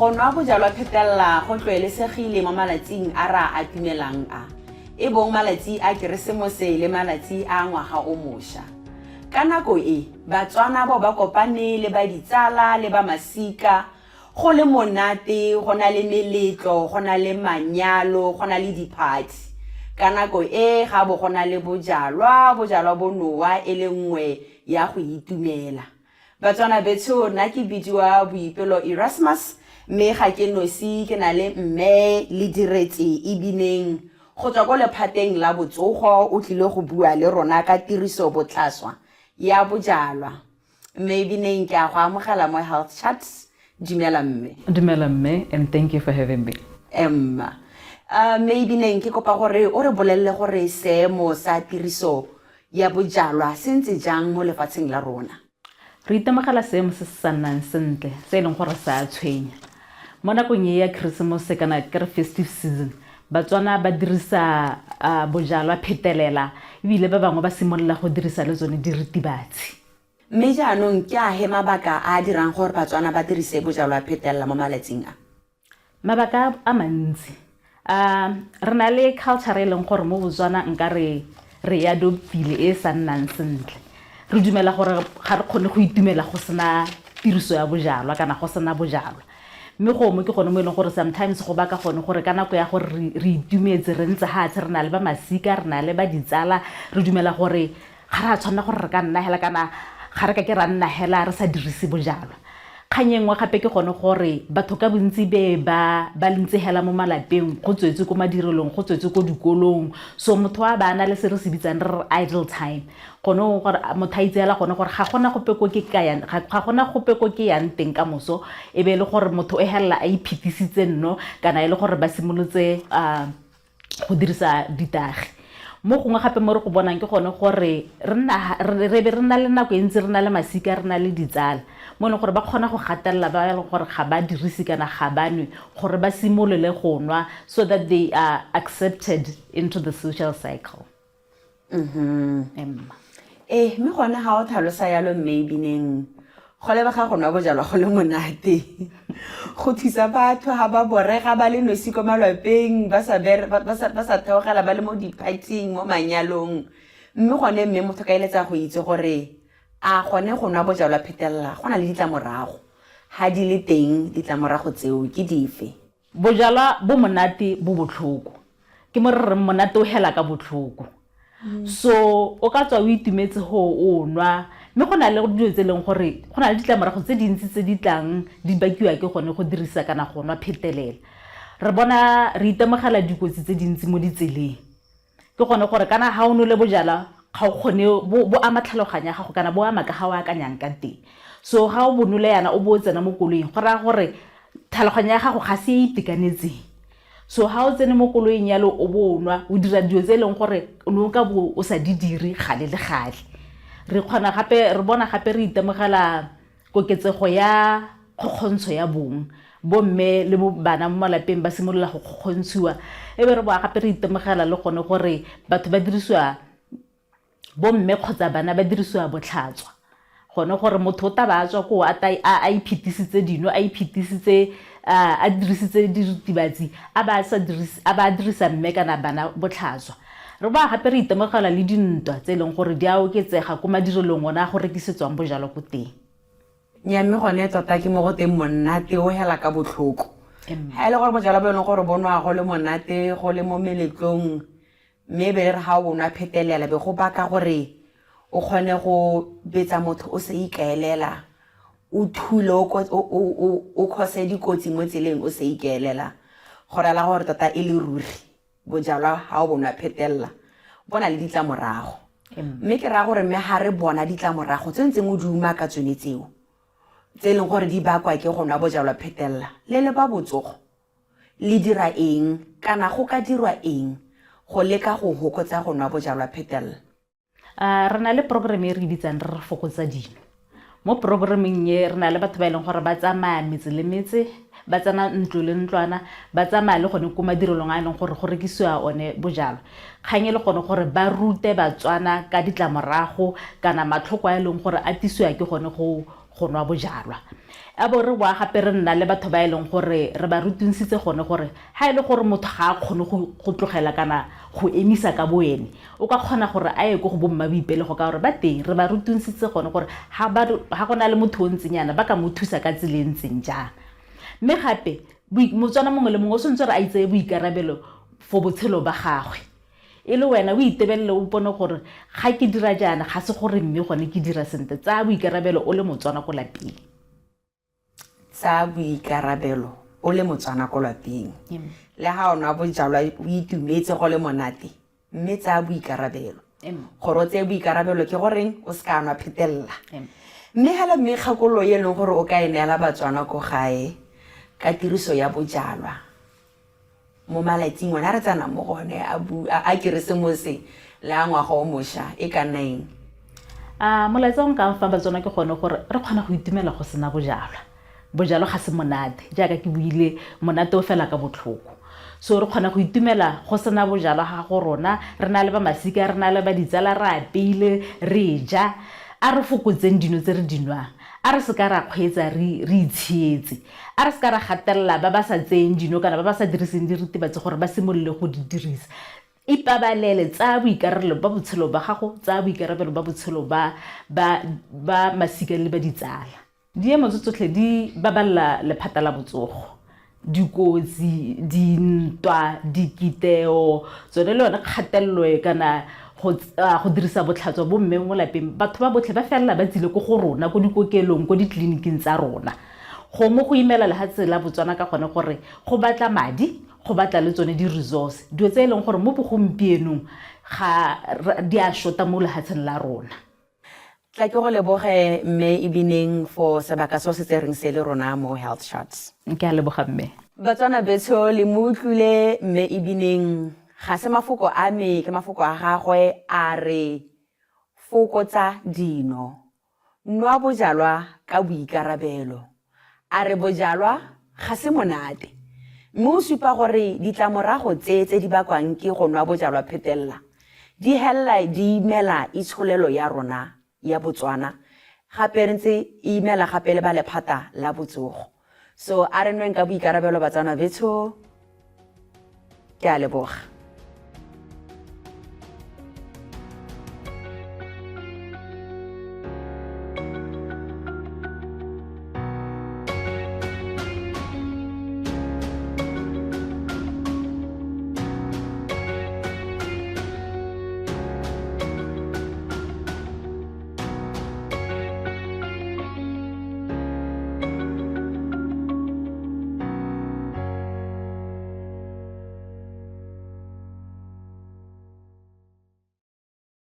Go nwa bojalwa phetelela go tlwaelesegile mo malatsing a ra a tumelang a, e bong malatsi a Keresemose le malatsi a ngwaga o mošwa. Ka nako e, Batswana ba kopane le ba ditsala le ba masika, go le monate, go na le meletlo, go na le manyalo, go na le di-party. Ka nako e ga bo go na le bojalwa bo nowa e le nngwe ya go itumela. Batswana betso nna ke bidiwa Boipelo Erasmus, mme ga ke nosi ke na le mme le diretse e bineng go tswa go lephateng la botsogo o tlile go bua le rona ka tiriso botlhaswa ya bojalwa. Mme e bineng ke a go amogela mo Health Chats. Dumela mme. Dumela mme, and thank you for having me. Mme e bineng ke kopa gore o re bolelle gore seemo sa tiriso ya bojalwa se ntse jang mo lefatsheng la rona. Re itemogela seemo se se sa nnang sentle se e leng gore sa tshwenya. Mo nakong ya Keresemose kana ke festive season, Batswana ba dirisa bojalwa phetelela ebile ba bangwe ba simolola go dirisa le tsone diritibatsi. Mme jaanong ke a he mabaka a dirang gore Batswana ba dirise bojalwa phetelela mo malatsing a? Mabaka a mantsi. Re na le culture e leng gore mo Botswana nka re ya adoptile e sa nnang sentle. Re dumela gore ga re kgone go itumela go sena tiriso ya bojalwa kana go sena bojalwa. Mme go mo ke gone mo e leng gore sometimes go baka gone gore ka nako ya gore re itumetse re ntse ga re na le ba masika, re na le ba ditsala, re dumela gore ga ra tshwanela gore re ka nna hela kana ga re ka ke ra nna hela re sa dirise bojalwa. Kganyengwe gape ke gone gore batho ka bontsi ba lentse hela mo malapeng, go tswetse ko madirelong, go tswetse ko dikolong, so motho wa bana le se re se bitsang re idle time. Gono gore motho a itseela gone gore ga gona gope ko ke yang teng ka moso, e be le gore motho e hela a iphitisitse nno kana e le gore ba simolotse go dirisa ditagi. Mo gongwe gape mo re go bonang ke gone gore re na le nako e ntse re na le masika, re na le ditsala mo ne gore ba kgona go gatelela ba le gore ga ba dirise kana ga banwe gore ba simolole go nwa so that they are accepted into the social cycle. Mme gone ga o tlhalosa yalo mme e bineng go lebega go nwa bojalwa go le monate go thusa batho ga ba borega ba le nosi ko malapeng ba sa theogela ba le mo di-partying mo manyalong. Mme gone mme motho ka eletsa go itse gore a gone go nwa bojalwa phetelela go na le ditlamorago, ga di le teng ditlamorago tseo ke dife? Bojalwa bo monate bo botlhoko, ke mo re reng monate o hela ka botlhoko. So o ka tswa o itumetse go o nwa, mme go na le dilo tse leng gore go na le ditlamorago tse dintsi tse di tlang di bakiwa ke gone go dirisa kana go nwa phetelela. Re bona re itemogela dikotsi tse dintsi mo ditseleng, ke gone gore kana ha o nole bojalwa ga o kgone bo ama tlhaloganya gago kana bo ama ka ga o akanyang ka teng. So ga o bonole yana o bo tsena mo koloing go raya gore tlhaloganya gago ga se itekanetseng. So ha o tsene mo koloing yalo o bo nwa o dira dilo tse leng gore o ka bo o sa di dire gale le gale. Re kgona gape re bona gape re itemogela koketsego ya kgokgontsho ya bong, bomme le bana mo malapeng ba simolola go kgokgontshiwa, e be re boa gape re itemogela le gone gore batho ba dirisiwa bomme kgotsa bana ba dirisiwa botlhatswa, gone gore motho o taba tswa ko a iphitisitse dino, a iphitisitse a dirisitse diritibatsi a ba dirisa mme kana bana botlhatswa. Re ba gape re itemogela le dintwa tse leng gore di a oketsega ko madirelong ona go rekisetswang bojalwa ko teng. Mme gone tota ke mo go teng monate o hela ka botlhoko. Ha ile gore bojalwa bo leng gore bonwa go le monate go le mo meletlong, mme be re ha o nwa phetelela be go baka gore o kgone go betsa motho o se ikaelela, o thule o khose dikotsi mo tseleng o se ikaelela, gore la gore tota e le ruri bojalwa ha o bonwa phetelela bona le ditlamorago. Mme ke ra gore mme ha re bona ditlamorago tse ntseng o duma ka tsone tseo tse leng gore di bakwa ke go nwa bojalwa phetelela, le ba botsogo le dira eng kana go ka dirwa eng go leka go hokotsa go nwa bojalwa phetelela? Re na le program e re bitsang re fokotsa dino. Mo programming ye re na le batho ba e leng gore ba tsamaya metse le metse ba tsena ntlo le ntlwana ba tsamaya le gone ko madirelong a leng gore go rekisiwa one bojalwa kgang le gone gore ba rute batswana ka ditlamorago kana matlhoko a leng gore a tisiwa ke gone go nwa bojalwa a bo re wa gape re nna le batho ba e leng gore re ba rutinsitse gone gore ha ile gore motho ga a kgone go tlogela kana go emisa ka boene o ka kgona gore a ye go bomma boipelego ka gore ba teng re ba rutinsitse gone gore ha gona le motho o ntsenyana ba ka mo thusa ka tseleng ntseng jang mme gape motswana mongwe le mongwe o sentse re a itse boikarabelo for botshelo ba gagwe e le wena o itebelele o bone gore ga ke dira jaana ga se gore mme gone ke dira sentle tsa boikarabelo o le motswana ko lapeng tsa boikarabelo o le motswana ko lapeng le ha ona bojalwa o itumetse go le monate mme tsa boikarabelo gore tse boikarabelo ke goreng o se ka nwa phetella mme hala mme kgakolo ye leng gore o ka enela batswana ko gae ka tiriso ya bojalwa mo malatsing wena re tsana mo gone a keresemose le a ngwaga o mošwa e ka nna eng molaetsa o nka fa batswana ke gone gore re kgona go itumela go sena bojalwa ga se monate jaaka ke buile monate o fela ka botlhoko so re kgona go itumela go sena bojalwa ga go rona re na le ba masika re na le ba ditsala re apeile re ja a re fokotseng dino tse re dinwang a re se ka ra kgweetsa re itshietse a re se ka ra gatelela ba ba sa tseng dino kana ba ba sa diriseng diritibatse gore ba simolole go di dirisa ipabalele tsa boikarabelo ba botshelo ba gago tsa boikarabelo ba botshelo ba masika le ba ditsala diemo tsotlhe di baballa lephata la botsogo dikotsi dintwa dikiteo tsone le yone kgatelelo kana go dirisa botlhatswa bo mme mo lapeng batho ba botlhe ba fela ba tsile go go rona go dikokelong go ditleliniking tsa rona go mo go imela le hatse la botswana ka gone gore go batla madi go batla le tsone di resource dio tse leng gore mo bogompienong ga di a shota mo lehatsheng la rona tla ke go leboge mme Ibineng for sebaka so se tsereng se le rona mo Health Shots ke a leboga mme batswana betso le motlule mme Ibineng ga se mafoko a me ke mafoko a gagwe a re fokotsa dino nwa bojalwa ka boikarabelo a re bojalwa ga se monate mme o supa gore ditlamorago tse di bakwang ke go nwa bojalwa phetella di hella di imela itsholelo ya rona ya Botswana gape re ntse imela gape le ba lephata la botsogo so a re nweng ka boikarabelo batswana betso ke a leboga